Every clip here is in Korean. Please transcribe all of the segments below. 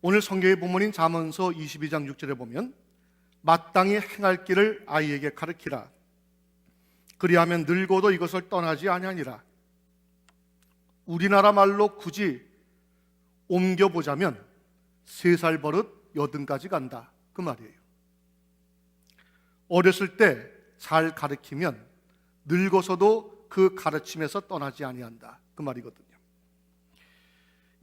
오늘 성경의 본문인 잠언서 22장 6절에 보면 마땅히 행할 길을 아이에게 가르치라. 그리하면 늙어도 이것을 떠나지 아니하니라. 우리나라 말로 굳이 옮겨보자면 3살 버릇 80까지 간다, 그 말이에요. 어렸을 때 잘 가르치면 늙어서도 그 가르침에서 떠나지 아니한다, 그 말이거든요.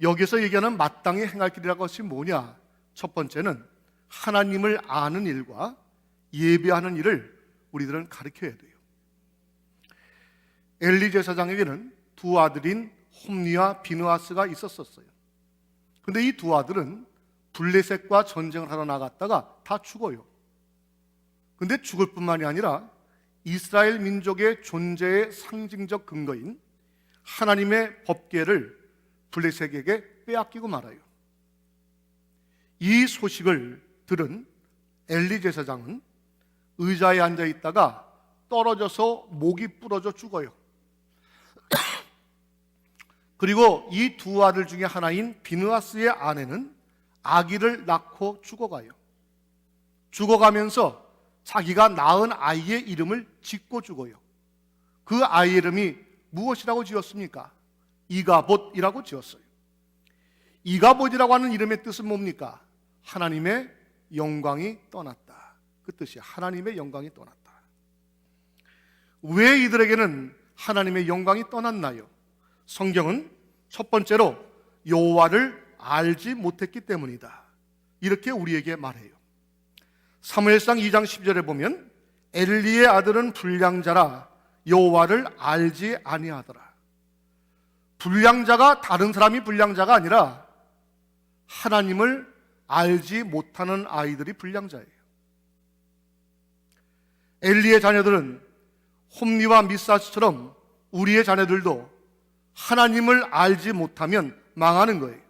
여기서 얘기하는 마땅히 행할 길이라는 것이 뭐냐? 첫 번째는 하나님을 아는 일과 예배하는 일을 우리들은 가르쳐야 돼요. 엘리 제사장에게는 2 아들인 홈니와 비느하스가 있었어요. 근데 이 2 아들은 블레셋과 전쟁을 하러 나갔다가 다 죽어요. 근데 죽을 뿐만이 아니라 이스라엘 민족의 존재의 상징적 근거인 하나님의 법궤를 블레셋에게 빼앗기고 말아요. 이 소식을 들은 엘리 제사장은 의자에 앉아 있다가 떨어져서 목이 부러져 죽어요. 그리고 이 2 아들 중에 하나인 비느하스의 아내는 아기를 낳고 죽어가요. 죽어가면서 자기가 낳은 아이의 이름을 짓고 죽어요. 그 아이의 이름이 무엇이라고 지었습니까? 이가봇이라고 지었어요. 이가봇이라고 하는 이름의 뜻은 뭡니까? 하나님의 영광이 떠났다, 그 뜻이에요. 하나님의 영광이 떠났다. 왜 이들에게는 하나님의 영광이 떠났나요? 성경은 첫 번째로 여호와를 알지 못했기 때문이다, 이렇게 우리에게 말해요. 사무엘상 2장 10절에 보면 엘리의 아들은 불량자라 여호와를 알지 아니하더라. 불량자가 다른 사람이 불량자가 아니라 하나님을 알지 못하는 아이들이 불량자예요. 엘리의 자녀들은 홈니와 미사스처럼 우리의 자녀들도 하나님을 알지 못하면 망하는 거예요.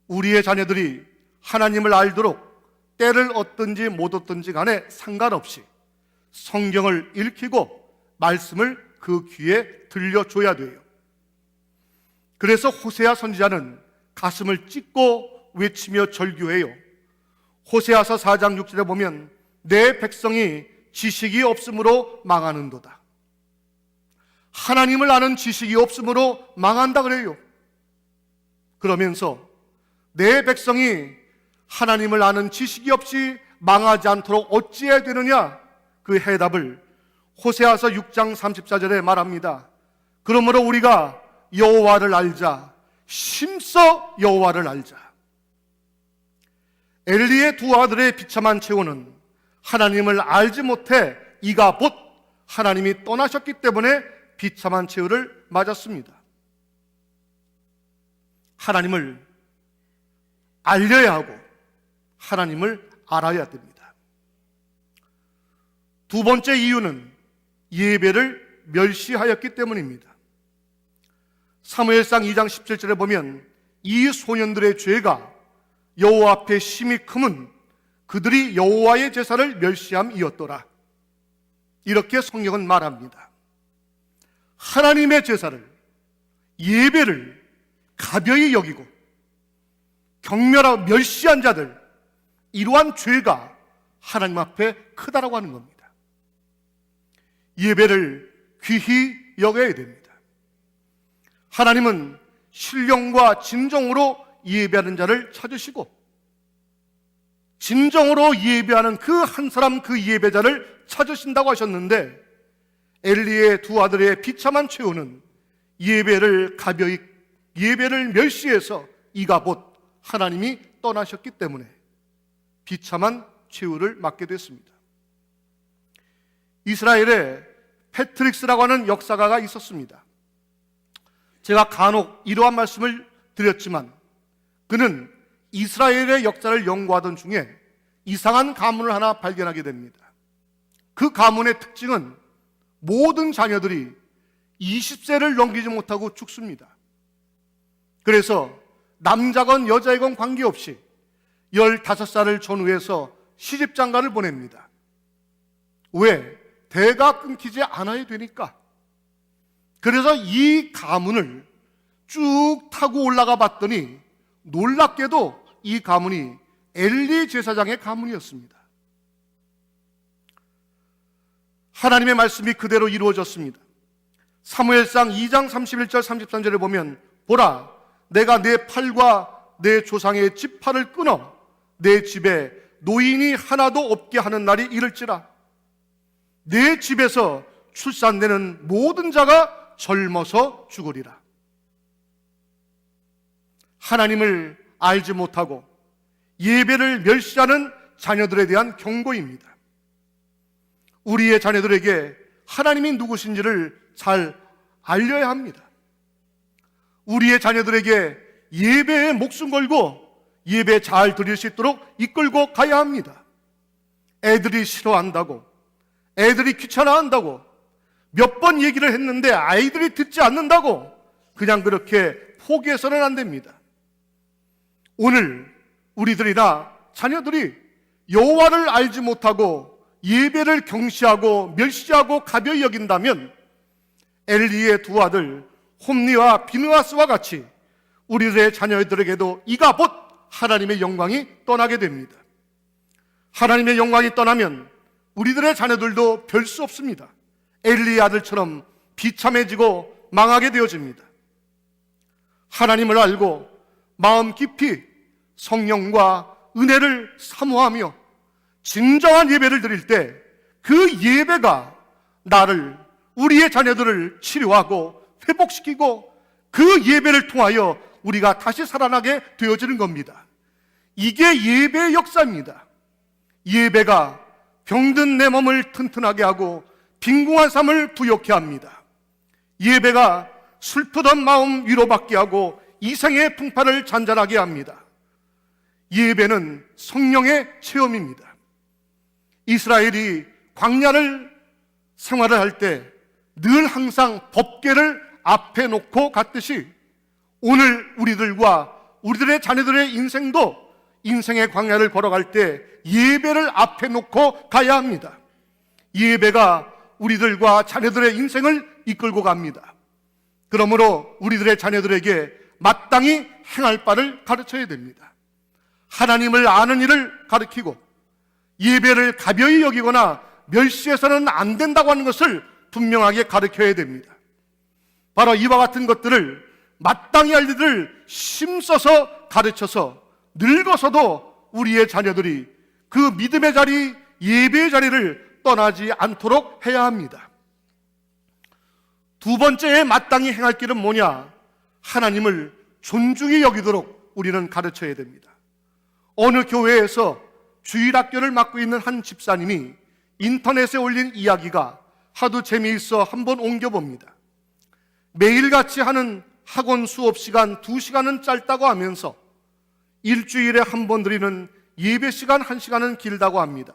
우리의 자녀들이 하나님을 알도록 때를 얻든지 못 얻든지 간에 상관없이 성경을 읽히고 말씀을 그 귀에 들려줘야 돼요. 그래서 호세아 선지자는 가슴을 찢고 외치며 절규해요. 호세아서 4장 6절에 보면 내 백성이 지식이 없으므로 망하는도다. 하나님을 아는 지식이 없으므로 망한다 그래요. 그러면서 내 백성이 하나님을 아는 지식이 없이 망하지 않도록 어찌해야 되느냐? 그 해답을 호세아서 6장 34절에 말합니다. 그러므로 우리가 여호와를 알자, 심써 여호와를 알자. 엘리의 2 아들의 비참한 최후는 하나님을 알지 못해 이가봇, 하나님이 떠나셨기 때문에 비참한 최후를 맞았습니다. 하나님을 알려야 하고 하나님을 알아야 됩니다. 2 번째 이유는 예배를 멸시하였기 때문입니다. 사무엘상 2장 17절에 보면 이 소년들의 죄가 여호와 앞에 심히 크면 그들이 여호와의 제사를 멸시함이었더라, 이렇게 성경은 말합니다. 하나님의 제사를, 예배를 가벼이 여기고 경멸하고 멸시한 자들, 이러한 죄가 하나님 앞에 크다라고 하는 겁니다. 예배를 귀히 여겨야 됩니다. 하나님은 신령과 진정으로 예배하는 자를 찾으시고 진정으로 예배하는 그 한 사람, 그 예배자를 찾으신다고 하셨는데 엘리의 2 아들의 비참한 최후는 예배를 가벼이, 예배를 멸시해서 이가봇, 하나님이 떠나셨기 때문에 비참한 최후를 맞게 됐습니다. 이스라엘에 패트릭스라고 하는 역사가가 있었습니다. 제가 간혹 이러한 말씀을 드렸지만 그는 이스라엘의 역사를 연구하던 중에 이상한 가문을 하나 발견하게 됩니다. 그 가문의 특징은 모든 자녀들이 20세를 넘기지 못하고 죽습니다. 그래서 남자건 여자건 관계없이 15살을 전후해서 시집장가를 보냅니다. 왜? 대가 끊기지 않아야 되니까. 그래서 이 가문을 쭉 타고 올라가 봤더니 놀랍게도 이 가문이 엘리 제사장의 가문이었습니다. 하나님의 말씀이 그대로 이루어졌습니다. 사무엘상 2장 31절 33절을 보면 보라, 내가 내 팔과 내 조상의 지팔을 끊어 내 집에 노인이 하나도 없게 하는 날이 이를지라. 내 집에서 출산되는 모든 자가 젊어서 죽으리라. 하나님을 알지 못하고 예배를 멸시하는 자녀들에 대한 경고입니다. 우리의 자녀들에게 하나님이 누구신지를 잘 알려야 합니다. 우리의 자녀들에게 예배에 목숨 걸고 예배 잘 드릴 수 있도록 이끌고 가야 합니다. 애들이 싫어한다고, 애들이 귀찮아한다고, 몇 번 얘기를 했는데 아이들이 듣지 않는다고 그냥 그렇게 포기해서는 안 됩니다. 오늘 우리들이나 자녀들이 여호와를 알지 못하고 예배를 경시하고 멸시하고 가벼이 여긴다면 엘리의 두 아들 홈니와 비느하스와 같이 우리들의 자녀들에게도 이가 곧 하나님의 영광이 떠나게 됩니다. 하나님의 영광이 떠나면 우리들의 자녀들도 별 수 없습니다. 엘리의 아들처럼 비참해지고 망하게 되어집니다. 하나님을 알고 마음 깊이 성령과 은혜를 사모하며 진정한 예배를 드릴 때 그 예배가 나를, 우리의 자녀들을 치료하고 회복시키고 그 예배를 통하여 우리가 다시 살아나게 되어지는 겁니다. 이게 예배의 역사입니다. 예배가 병든 내 몸을 튼튼하게 하고 빈궁한 삶을 부욕케 합니다. 예배가 슬프던 마음 위로받게 하고 이생의 풍파를 잔잔하게 합니다. 예배는 성령의 체험입니다. 이스라엘이 광야를 생활을 할 때 늘 항상 법궤를 앞에 놓고 갔듯이 오늘 우리들과 우리들의 자녀들의 인생도 인생의 광야를 걸어갈 때 예배를 앞에 놓고 가야 합니다. 예배가 우리들과 자녀들의 인생을 이끌고 갑니다. 그러므로 우리들의 자녀들에게 마땅히 행할 바를 가르쳐야 됩니다. 하나님을 아는 일을 가르치고 예배를 가벼이 여기거나 멸시해서는 안 된다고 하는 것을 분명하게 가르쳐야 됩니다. 바로 이와 같은 것들을 마땅히 할 일을 힘써서 가르쳐서 늙어서도 우리의 자녀들이 그 믿음의 자리, 예배의 자리를 떠나지 않도록 해야 합니다. 두 번째에 마땅히 행할 길은 뭐냐? 하나님을 존중히 여기도록 우리는 가르쳐야 됩니다. 어느 교회에서 주일학교를 맡고 있는 한 집사님이 인터넷에 올린 이야기가 하도 재미있어 한번 옮겨봅니다. 매일같이 하는 학원 수업 시간 2시간은 짧다고 하면서 일주일에 한 번 드리는 예배 시간 1시간은 길다고 합니다.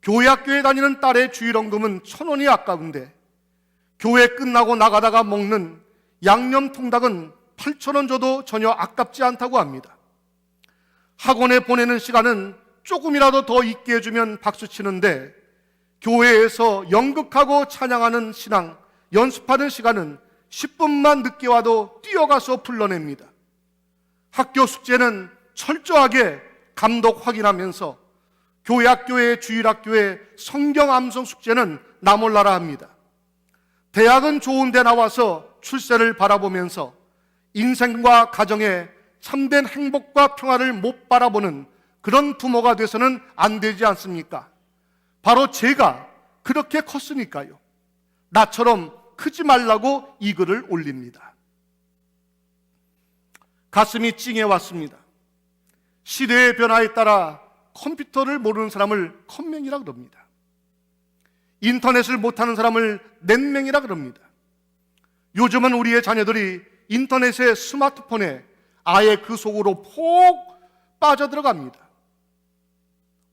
교회 학교에 다니는 딸의 주일원금은 1,000원이 아까운데 교회 끝나고 나가다가 먹는 양념통닭은 8,000원 줘도 전혀 아깝지 않다고 합니다. 학원에 보내는 시간은 조금이라도 더 있게 해주면 박수치는데 교회에서 연극하고 찬양하는 신앙 연습하는 시간은 10분만 늦게 와도 뛰어가서 불러냅니다. 학교 숙제는 철저하게 감독 확인하면서 교회 학교의 주일학교의 성경 암송 숙제는 나 몰라라 합니다. 대학은 좋은 데 나와서 출세를 바라보면서 인생과 가정에 참된 행복과 평화를 못 바라보는 그런 부모가 돼서는 안 되지 않습니까? 바로 제가 그렇게 컸으니까요. 나처럼 크지 말라고 이 글을 올립니다. 가슴이 찡해 왔습니다. 시대의 변화에 따라 컴퓨터를 모르는 사람을 컴맹이라 그럽니다. 인터넷을 못하는 사람을 넷맹이라 그럽니다. 요즘은 우리의 자녀들이 인터넷에 스마트폰에 아예 그 속으로 폭 빠져들어갑니다.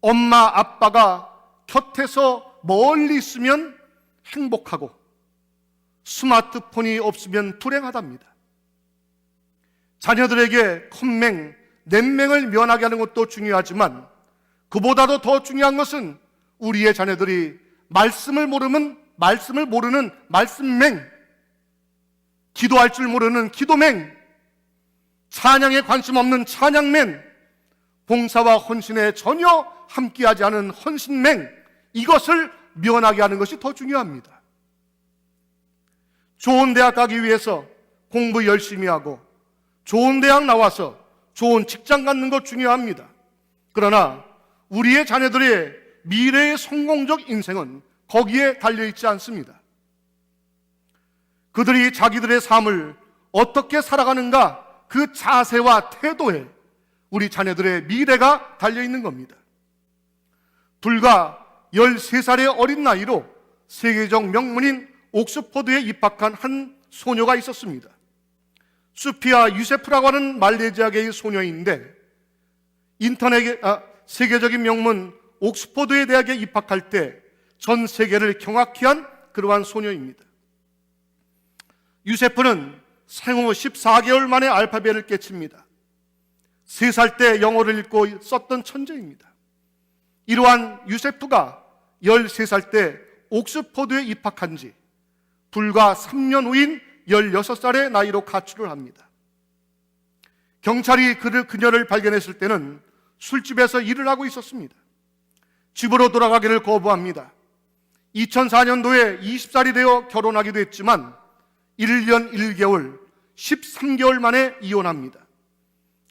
엄마 아빠가 곁에서 멀리 있으면 행복하고 스마트폰이 없으면 불행하답니다. 자녀들에게 컴맹, 넷맹을 면하게 하는 것도 중요하지만 그보다도 더 중요한 것은 우리의 자녀들이 말씀을 모르는 말씀맹, 기도할 줄 모르는 기도맹, 찬양에 관심 없는 찬양맨, 봉사와 헌신에 전혀 함께하지 않은 헌신맹, 이것을 면하게 하는 것이 더 중요합니다. 좋은 대학 가기 위해서 공부 열심히 하고 좋은 대학 나와서 좋은 직장 갖는 것 중요합니다. 그러나 우리의 자녀들의 미래의 성공적 인생은 거기에 달려있지 않습니다. 그들이 자기들의 삶을 어떻게 살아가는가, 그 자세와 태도에 우리 자녀들의 미래가 달려있는 겁니다. 불과 13살의 어린 나이로 세계적 명문인 옥스퍼드에 입학한 한 소녀가 있었습니다. 수피아 유세프라고 하는 말레이시아계의 소녀인데 세계적인 명문 옥스퍼드의 대학에 입학할 때 전 세계를 경악케 한 그러한 소녀입니다. 유세프는 생후 14개월 만에 알파벳을 깨칩니다. 3살 때 영어를 읽고 썼던 천재입니다. 이러한 유세프가 13살 때 옥스퍼드에 입학한 지 불과 3년 후인 16살의 나이로 가출을 합니다. 경찰이 그녀를 발견했을 때는 술집에서 일을 하고 있었습니다. 집으로 돌아가기를 거부합니다. 2004년도에 20살이 되어 결혼하기도 했지만 1년 1개월, 13개월 만에 이혼합니다.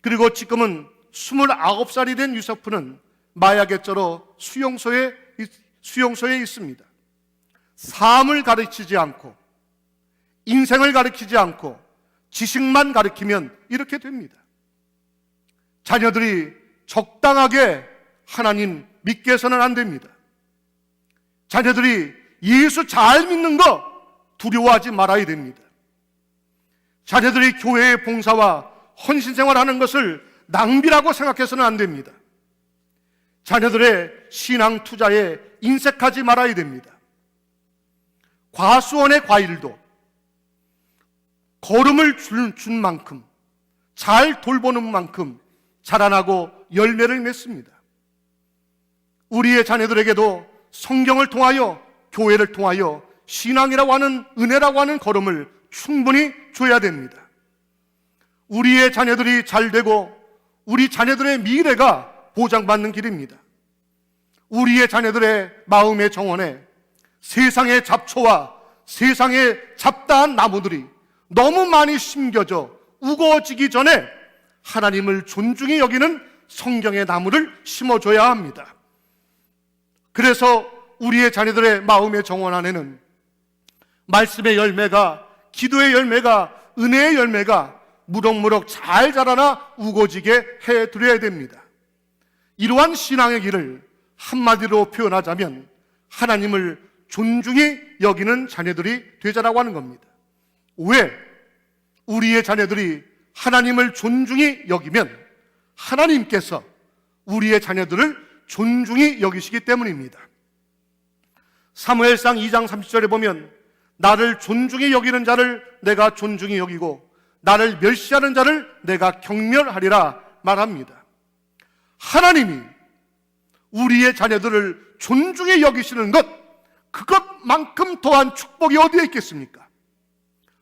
그리고 지금은 29살이 된 유세프는 마약에 쩔어 수용소에 있습니다. 삶을 가르치지 않고 인생을 가르치지 않고 지식만 가르치면 이렇게 됩니다. 자녀들이 적당하게 하나님 믿게 해서는 안 됩니다. 자녀들이 예수 잘 믿는 거 두려워하지 말아야 됩니다. 자녀들이 교회의 봉사와 헌신생활하는 것을 낭비라고 생각해서는 안 됩니다. 자녀들의 신앙 투자에 인색하지 말아야 됩니다. 과수원의 과일도 거름을 준 만큼, 잘 돌보는 만큼 자라나고 열매를 맺습니다. 우리의 자녀들에게도 성경을 통하여, 교회를 통하여 신앙이라고 하는, 은혜라고 하는 걸음을 충분히 줘야 됩니다. 우리의 자녀들이 잘 되고 우리 자녀들의 미래가 보장받는 길입니다. 우리의 자녀들의 마음의 정원에 세상의 잡초와 세상의 잡다한 나무들이 너무 많이 심겨져 우거지기 전에 하나님을 존중히 여기는 성경의 나무를 심어줘야 합니다. 그래서 우리의 자녀들의 마음의 정원 안에는 말씀의 열매가, 기도의 열매가, 은혜의 열매가 무럭무럭 잘 자라나 우거지게 해드려야 됩니다. 이러한 신앙의 길을 한마디로 표현하자면 하나님을 존중히 여기는 자녀들이 되자라고 하는 겁니다. 왜? 우리의 자녀들이 하나님을 존중히 여기면 하나님께서 우리의 자녀들을 존중히 여기시기 때문입니다. 사무엘상 2장 30절에 보면 나를 존중히 여기는 자를 내가 존중히 여기고 나를 멸시하는 자를 내가 경멸하리라 말합니다. 하나님이 우리의 자녀들을 존중히 여기시는 것, 그것만큼 더한 축복이 어디에 있겠습니까?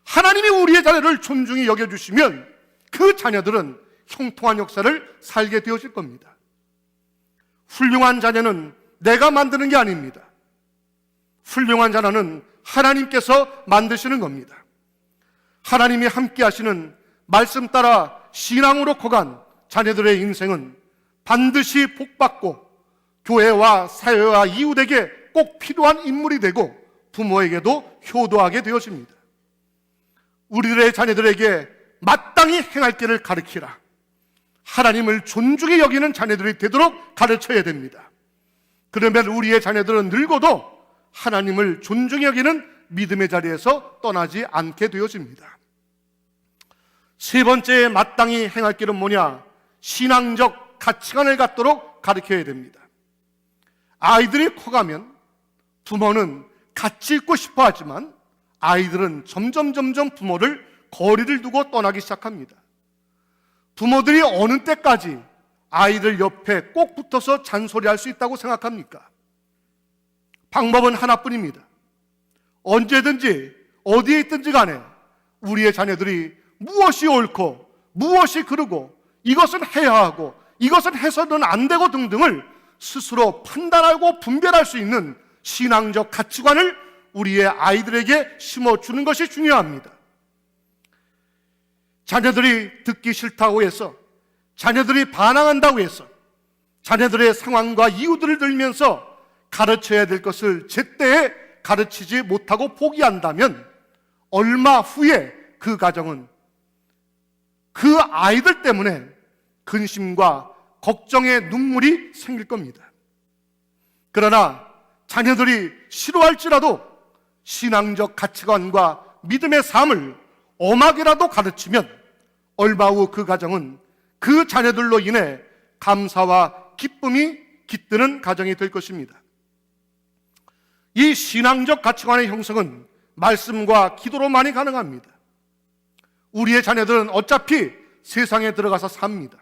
하나님이 우리의 자녀를 존중히 여겨주시면 그 자녀들은 형통한 역사를 살게 되어질 겁니다. 훌륭한 자녀는 내가 만드는 게 아닙니다. 훌륭한 자녀는 하나님께서 만드시는 겁니다. 하나님이 함께 하시는 말씀 따라 신앙으로 커간 자녀들의 인생은 반드시 복받고 교회와 사회와 이웃에게 꼭 필요한 인물이 되고 부모에게도 효도하게 되어집니다. 우리들의 자녀들에게 마땅히 행할 길을 가르치라. 하나님을 존중히 여기는 자녀들이 되도록 가르쳐야 됩니다. 그러면 우리의 자녀들은 늙어도 하나님을 존중히 여기는 믿음의 자리에서 떠나지 않게 되어집니다. 세 번째 마땅히 행할 길은 뭐냐? 신앙적 가치관을 갖도록 가르쳐야 됩니다. 아이들이 커가면 부모는 같이 있고 싶어 하지만 아이들은 점점 부모를 거리를 두고 떠나기 시작합니다. 부모들이 어느 때까지 아이들 옆에 꼭 붙어서 잔소리할 수 있다고 생각합니까? 방법은 하나뿐입니다. 언제든지 어디에 있든지 간에 우리의 자녀들이 무엇이 옳고 무엇이 그르고 이것은 해야 하고 이것은 해서는 안 되고 등등을 스스로 판단하고 분별할 수 있는 신앙적 가치관을 우리의 아이들에게 심어주는 것이 중요합니다. 자녀들이 듣기 싫다고 해서, 자녀들이 반항한다고 해서 자녀들의 상황과 이유들을 들면서 가르쳐야 될 것을 제때에 가르치지 못하고 포기한다면 얼마 후에 그 가정은 그 아이들 때문에 근심과 걱정의 눈물이 생길 겁니다. 그러나 자녀들이 싫어할지라도 신앙적 가치관과 믿음의 삶을 엄하게라도 가르치면 얼마 후 그 가정은 그 자녀들로 인해 감사와 기쁨이 깃드는 가정이 될 것입니다. 이 신앙적 가치관의 형성은 말씀과 기도로만이 가능합니다. 우리의 자녀들은 어차피 세상에 들어가서 삽니다.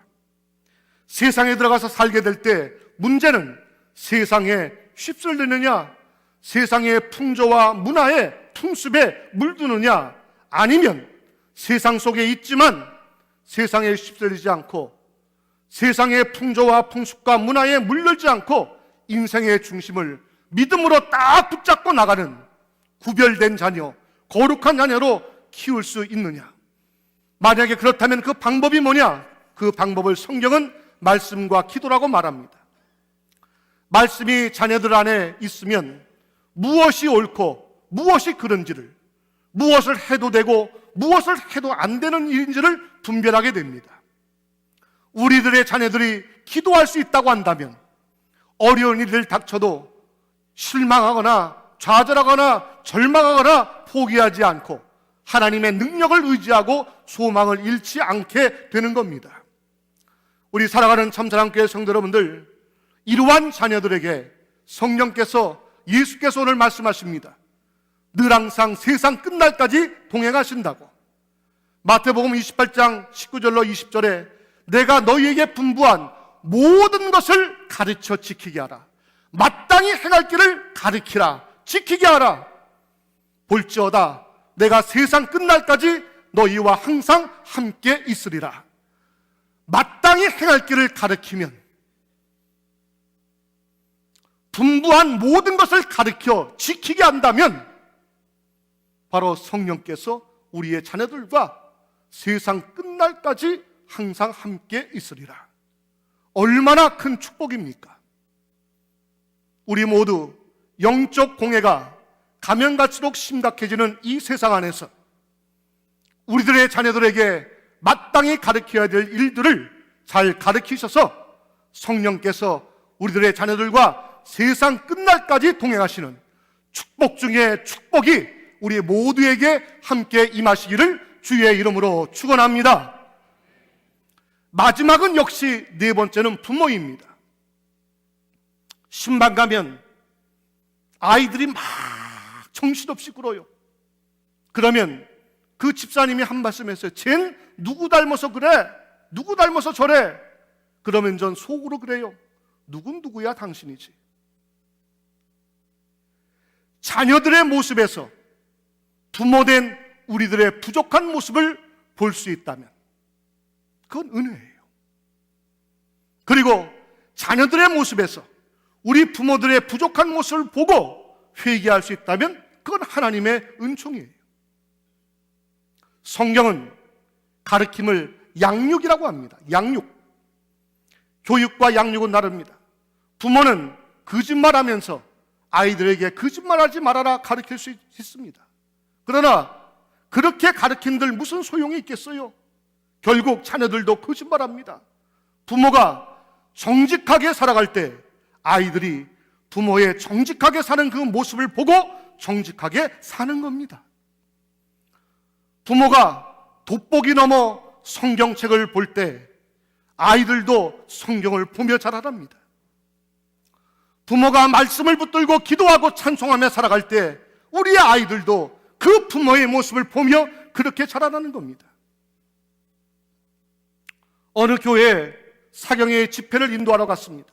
세상에 들어가서 살게 될 때 문제는 세상에 휩쓸리느냐, 세상의 풍조와 문화의 풍습에 물드느냐, 아니면 세상 속에 있지만 세상에 휩쓸리지 않고 세상의 풍조와 풍습과 문화에 물들지 않고 인생의 중심을 믿음으로 딱 붙잡고 나가는 구별된 자녀, 거룩한 자녀로 키울 수 있느냐. 만약에 그렇다면 그 방법이 뭐냐? 그 방법을 성경은 말씀과 기도라고 말합니다. 말씀이 자녀들 안에 있으면 무엇이 옳고 무엇이 그른지를, 무엇을 해도 되고 무엇을 해도 안 되는 일인지를 분별하게 됩니다. 우리들의 자녀들이 기도할 수 있다고 한다면 어려운 일을 닥쳐도 실망하거나 좌절하거나 절망하거나 포기하지 않고 하나님의 능력을 의지하고 소망을 잃지 않게 되는 겁니다. 우리 사랑하는 참사랑교회 성도 여러분들, 이러한 자녀들에게 성령께서, 예수께서 오늘 말씀하십니다. 늘 항상 세상 끝날까지 동행하신다고. 마태복음 28장 19절로 20절에 내가 너희에게 분부한 모든 것을 가르쳐 지키게 하라. 마땅히 행할 길을 가르치라. 지키게 하라. 볼지어다 내가 세상 끝날까지 너희와 항상 함께 있으리라. 마땅히 행할 길을 가르치면, 분부한 모든 것을 가르쳐 지키게 한다면 바로 성령께서 우리의 자녀들과 세상 끝날까지 항상 함께 있으리라. 얼마나 큰 축복입니까? 우리 모두 영적 공해가 가면 갈수록 심각해지는 이 세상 안에서 우리들의 자녀들에게 마땅히 가르쳐야 될 일들을 잘 가르치셔서 성령께서 우리들의 자녀들과 세상 끝날까지 동행하시는 축복 중에 축복이 우리 모두에게 함께 임하시기를 주의 이름으로 축원합니다. 마지막은 역시 네 번째는 부모입니다. 신방 가면 아이들이 막 정신없이 굴어요. 그러면 그 집사님이 한 말씀 했어요. 쟨 누구 닮아서 그래? 누구 닮아서 저래? 그러면 전 속으로 그래요. 누군 누구야 당신이지. 자녀들의 모습에서 부모된 우리들의 부족한 모습을 볼 수 있다면 그건 은혜예요. 그리고 자녀들의 모습에서 우리 부모들의 부족한 모습을 보고 회개할 수 있다면 그건 하나님의 은총이에요. 성경은 가르침을 양육이라고 합니다. 양육. 교육과 양육은 다릅니다. 부모는 거짓말하면서 아이들에게 거짓말하지 말아라 가르칠 수 있습니다. 그러나 그렇게 가르친들 무슨 소용이 있겠어요? 결국 자녀들도 거짓말합니다. 부모가 정직하게 살아갈 때 아이들이 부모의 정직하게 사는 그 모습을 보고 정직하게 사는 겁니다. 부모가 돋보기 넘어 성경책을 볼 때 아이들도 성경을 보며 자라납니다. 부모가 말씀을 붙들고 기도하고 찬송하며 살아갈 때 우리의 아이들도 그 부모의 모습을 보며 그렇게 자라나는 겁니다. 어느 교회에 사경의 집회를 인도하러 갔습니다.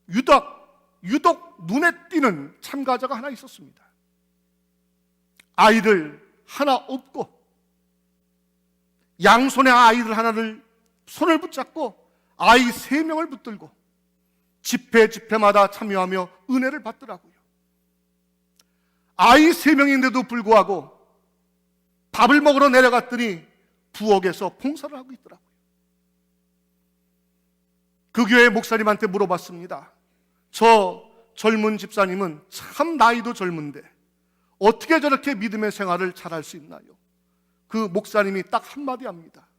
유독 눈에 띄는 참가자가 하나 있었습니다. 아이들 하나 없고 양손에 아이들 하나를 손을 붙잡고 아이 3명을 붙들고 집회마다 참여하며 은혜를 받더라고요. 아이 3명인데도 불구하고 밥을 먹으러 내려갔더니 부엌에서 봉사를 하고 있더라고요. 그 교회 목사님한테 물어봤습니다. 저 젊은 집사님은 참 나이도 젊은데 어떻게 저렇게 믿음의 생활을 잘할 수 있나요? 그 목사님이 딱 한마디 합니다.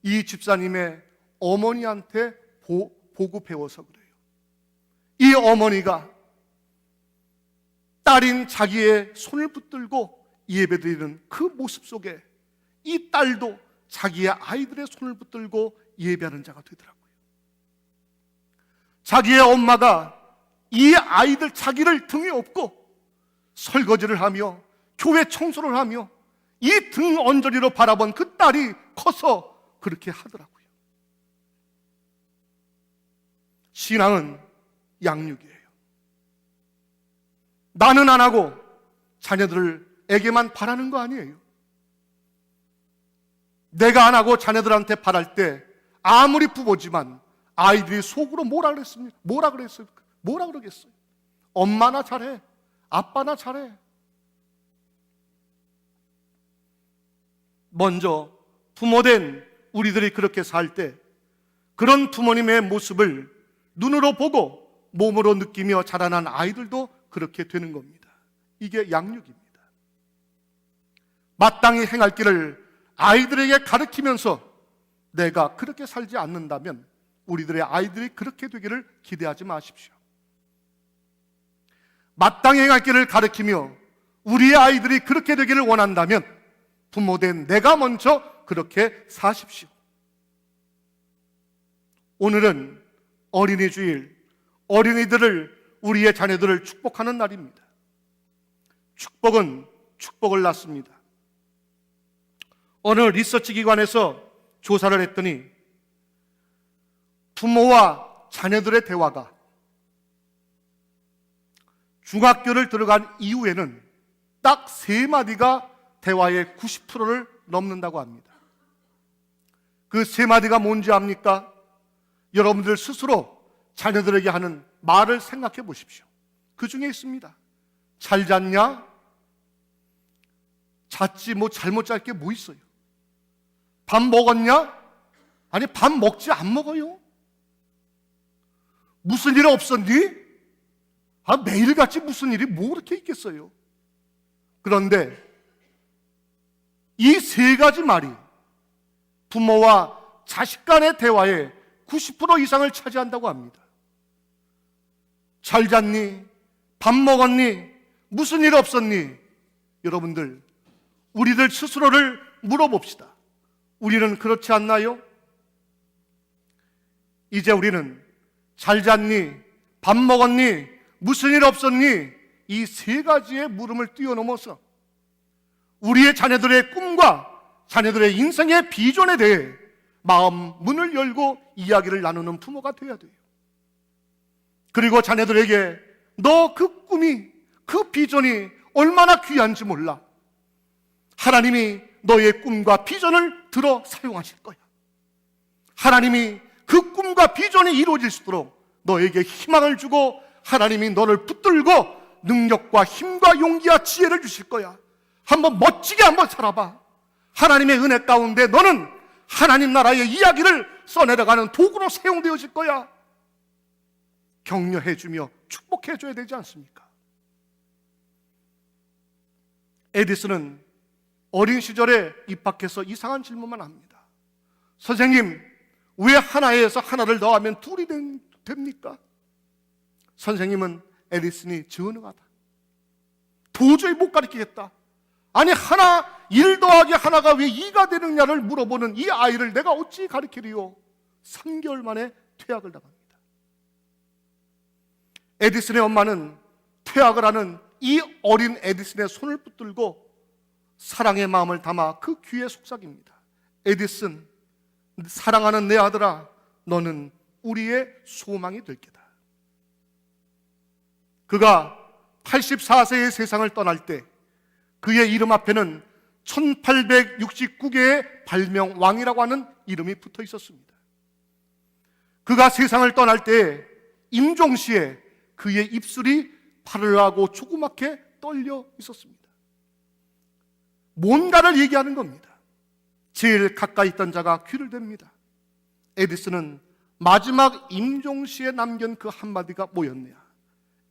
이 집사님의 어머니한테 보고 배워서 그래요. 이 어머니가 딸인 자기의 손을 붙들고 예배드리는 그 모습 속에 이 딸도 자기의 아이들의 손을 붙들고 예배하는 자가 되더라고요. 자기의 엄마가 이 아이들 자기를 등에 업고 설거지를 하며 교회 청소를 하며 이 등 언저리로 바라본 그 딸이 커서 그렇게 하더라고요. 신앙은 양육이에요. 나는 안 하고 자녀들에게만 바라는 거 아니에요. 내가 안 하고 자녀들한테 바랄 때 아무리 부모지만 아이들이 속으로 뭐라 그러겠어요? 엄마나 잘해, 아빠나 잘해. 먼저 부모된 우리들이 그렇게 살 때 그런 부모님의 모습을 눈으로 보고 몸으로 느끼며 자라난 아이들도 그렇게 되는 겁니다. 이게 양육입니다. 마땅히 행할 길을 아이들에게 가르치면서 내가 그렇게 살지 않는다면 우리들의 아이들이 그렇게 되기를 기대하지 마십시오. 마땅히 행할 길을 가르치며 우리의 아이들이 그렇게 되기를 원한다면 부모된 내가 먼저 그렇게 사십시오. 오늘은 어린이 주일, 어린이들을, 우리의 자녀들을 축복하는 날입니다. 축복은 축복을 낳습니다. 어느 리서치 기관에서 조사를 했더니 부모와 자녀들의 대화가 중학교를 들어간 이후에는 딱 3마디가 대화의 90%를 넘는다고 합니다. 그 3마디가 뭔지 압니까? 여러분들 스스로 자녀들에게 하는 말을 생각해 보십시오. 그 중에 있습니다. 잘 잤냐? 잤지 뭐 잘못 잘 게 뭐 있어요? 밥 먹었냐? 아니 밥 먹지 안 먹어요? 무슨 일 없었니? 매일같이 무슨 일이 뭐 그렇게 있겠어요? 그런데 이 3가지 말이 부모와 자식 간의 대화의 90% 이상을 차지한다고 합니다. 잘 잤니? 밥 먹었니? 무슨 일 없었니? 여러분들, 우리들 스스로를 물어봅시다. 우리는 그렇지 않나요? 이제 우리는 잘 잤니? 밥 먹었니? 무슨 일 없었니? 이 3가지의 물음을 뛰어넘어서 우리의 자녀들의 꿈과 자녀들의 인생의 비전에 대해 마음 문을 열고 이야기를 나누는 부모가 되어야 돼요. 그리고 자녀들에게 너 그 꿈이, 그 비전이 얼마나 귀한지 몰라. 하나님이 너의 꿈과 비전을 들어 사용하실 거야. 하나님이 그 꿈과 비전이 이루어질 수 있도록 너에게 희망을 주고 하나님이 너를 붙들고 능력과 힘과 용기와 지혜를 주실 거야. 한번 멋지게 한번 살아봐. 하나님의 은혜 가운데 너는 하나님 나라의 이야기를 써내려가는 도구로 사용되어질 거야. 격려해주며 축복해줘야 되지 않습니까? 에디슨은 어린 시절에 입학해서 이상한 질문만 합니다. 선생님, 왜 하나에서 하나를 더하면 2이 됩니까? 선생님은 에디슨이 전능하다. 도저히 못 가르치겠다. 아니 1 더하기 하나가 왜 2가 되느냐를 물어보는 이 아이를 내가 어찌 가르치리요? 3개월 만에 퇴학을 당합니다. 에디슨의 엄마는 퇴학을 하는 이 어린 에디슨의 손을 붙들고 사랑의 마음을 담아 그 귀에 속삭입니다. 에디슨, 사랑하는 내 아들아, 너는 우리의 소망이 될 게다. 그가 84세의 세상을 떠날 때 그의 이름 앞에는 1869개의 발명왕이라고 하는 이름이 붙어 있었습니다. 그가 세상을 떠날 때 임종시에 그의 입술이 파르르하고 조그맣게 떨려 있었습니다. 뭔가를 얘기하는 겁니다. 제일 가까이 있던 자가 귀를 댑니다. 에디슨은 마지막 임종시에 남긴 그 한마디가 뭐였냐?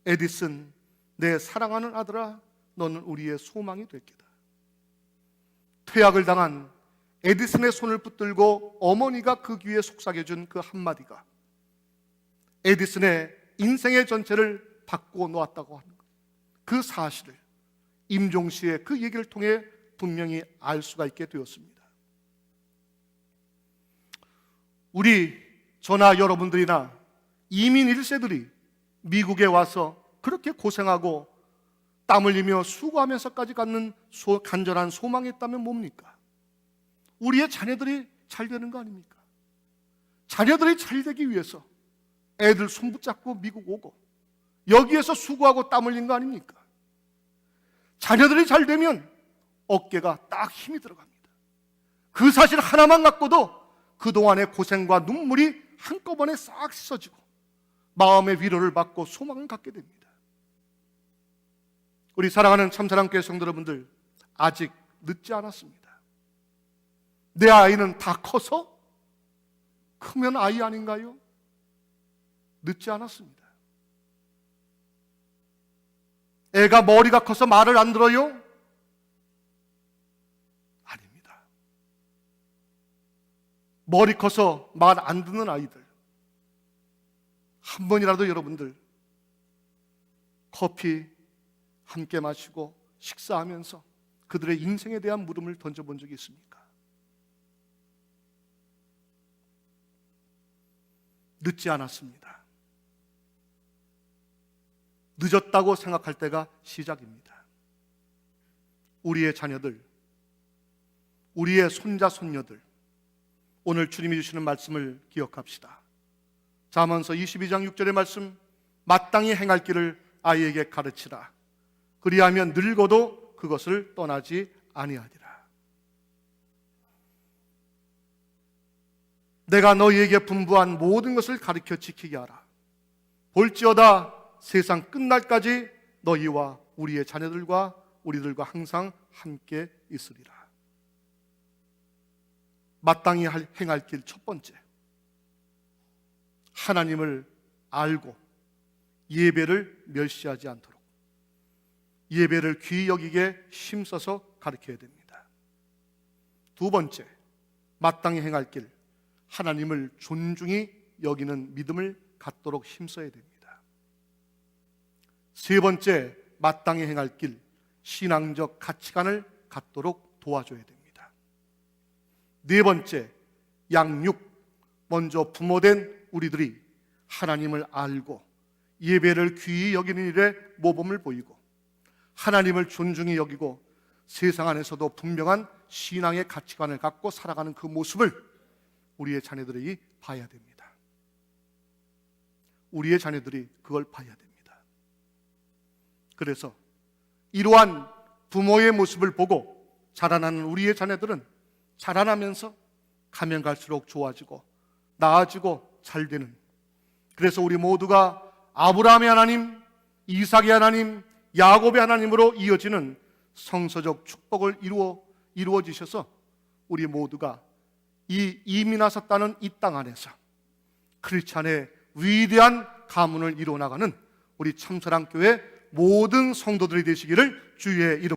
에디슨, 내 사랑하는 아들아, 너는 우리의 소망이 될 게다. 퇴학을 당한 에디슨의 손을 붙들고 어머니가 그 귀에 속삭여준 그 한마디가 에디슨의 인생의 전체를 바꾸어 놓았다고 하는 것, 그 사실을 임종시의 그 얘기를 통해 분명히 알 수가 있게 되었습니다. 우리 저나 여러분들이나 이민 1세들이 미국에 와서 그렇게 고생하고 땀 흘리며 수고하면서까지 갖는 간절한 소망이 있다면 뭡니까? 우리의 자녀들이 잘 되는 거 아닙니까? 자녀들이 잘 되기 위해서 애들 손 붙잡고 미국 오고 여기에서 수고하고 땀 흘린 거 아닙니까? 자녀들이 잘 되면 어깨가 딱 힘이 들어갑니다. 그 사실 하나만 갖고도 그동안의 고생과 눈물이 한꺼번에 싹 씻어지고 마음의 위로를 받고 소망을 갖게 됩니다. 우리 사랑하는 참사랑교회 성도 여러분들, 아직 늦지 않았습니다. 내 아이는 다 커서 크면 아이 아닌가요? 늦지 않았습니다. 애가 머리가 커서 말을 안 들어요? 아닙니다. 머리 커서 말 안 듣는 아이들, 한 번이라도 여러분들 커피 함께 마시고 식사하면서 그들의 인생에 대한 물음을 던져본 적이 있습니까? 늦지 않았습니다. 늦었다고 생각할 때가 시작입니다. 우리의 자녀들, 우리의 손자 손녀들, 오늘 주님이 주시는 말씀을 기억합시다. 잠언서 22장 6절의 말씀, 마땅히 행할 길을 아이에게 가르치라. 그리하면 늙어도 그것을 떠나지 아니하리라. 내가 너희에게 분부한 모든 것을 가르쳐 지키게 하라. 볼지어다 세상 끝날까지 너희와 우리의 자녀들과 우리들과 항상 함께 있으리라. 마땅히 행할 길 첫 번째, 하나님을 알고 예배를 멸시하지 않도록 예배를 귀히 여기게 힘써서 가르쳐야 됩니다. 두 번째, 마땅히 행할 길, 하나님을 존중히 여기는 믿음을 갖도록 힘써야 됩니다. 세 번째, 마땅히 행할 길, 신앙적 가치관을 갖도록 도와줘야 됩니다. 네 번째, 양육, 먼저 부모된 우리들이 하나님을 알고 예배를 귀히 여기는 일에 모범을 보이고 하나님을 존중히 여기고 세상 안에서도 분명한 신앙의 가치관을 갖고 살아가는 그 모습을 우리의 자녀들이 봐야 됩니다. 우리의 자녀들이 그걸 봐야 됩니다. 그래서 이러한 부모의 모습을 보고 자라나는 우리의 자녀들은 자라나면서 가면 갈수록 좋아지고 나아지고 잘 되는, 그래서 우리 모두가 아브라함의 하나님, 이삭의 하나님, 야곱의 하나님으로 이어지는 성서적 축복을 이루어지셔서 우리 모두가 이 이민 하셨다는 이 땅 안에서 크리스찬의 위대한 가문을 이루어나가는 우리 참사랑교회 모든 성도들이 되시기를 주의 이름